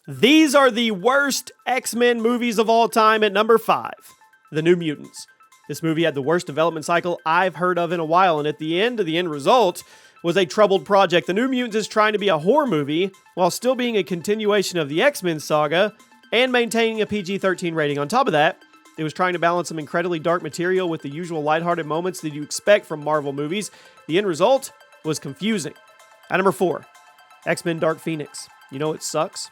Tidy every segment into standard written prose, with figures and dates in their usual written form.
These are the worst X-Men movies of all time. At number 5, The New Mutants. This movie had the worst development cycle I've heard of in a while, and at the end result was a troubled project. The New Mutants is trying to be a horror movie while still being a continuation of the X-Men saga and maintaining a PG-13 rating. On top of that, it was trying to balance some incredibly dark material with the usual lighthearted moments that you expect from Marvel movies. The end result was confusing. At number 4, X-Men Dark Phoenix. You know it sucks?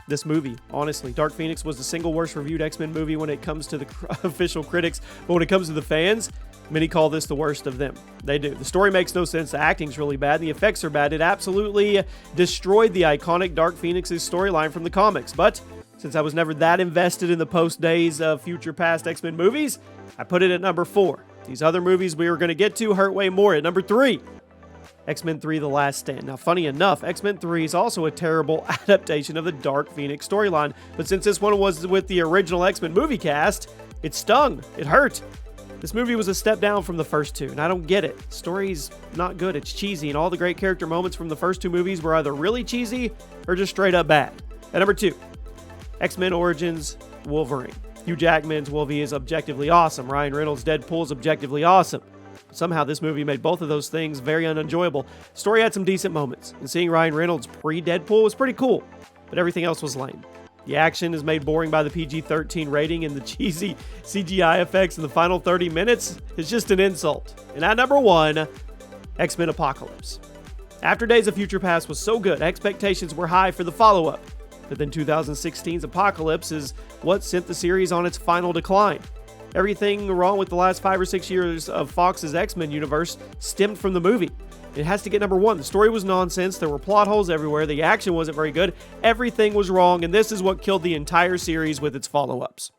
This movie, honestly. Dark Phoenix was the single worst reviewed X-Men movie when it comes to the official critics, but when it comes to the fans, many call this the worst of them. They do. The story makes no sense, the acting's really bad, the effects are bad. It absolutely destroyed the iconic Dark Phoenix's storyline from the comics, but since I was never that invested in the post-days of future past X-Men movies, I put it at number 4. These other movies we were going to get to hurt way more. At number 3, X-Men 3 The Last Stand. Now, funny enough, X-Men 3 is also a terrible adaptation of the Dark Phoenix storyline, but since this one was with the original X-Men movie cast, it stung. It hurt. This movie was a step down from the first two, and I don't get it. The story's not good. It's cheesy, and all the great character moments from the first two movies were either really cheesy or just straight up bad. At number 2, X-Men Origins Wolverine. Hugh Jackman's Wolverine is objectively awesome. Ryan Reynolds' Deadpool is objectively awesome. Somehow this movie made both of those things very unenjoyable. The story had some decent moments, and seeing Ryan Reynolds pre-Deadpool was pretty cool, but everything else was lame. The action is made boring by the PG-13 rating, and the cheesy CGI effects in the final 30 minutes is just an insult. And at number 1, X-Men Apocalypse. After Days of Future Past was so good, expectations were high for the follow-up, but then 2016's Apocalypse is what sent the series on its final decline. Everything wrong with the last 5 or 6 years of Fox's X-Men universe stemmed from the movie. It has to get number 1. The story was nonsense. There were plot holes everywhere. The action wasn't very good. Everything was wrong, and this is what killed the entire series with its follow-ups.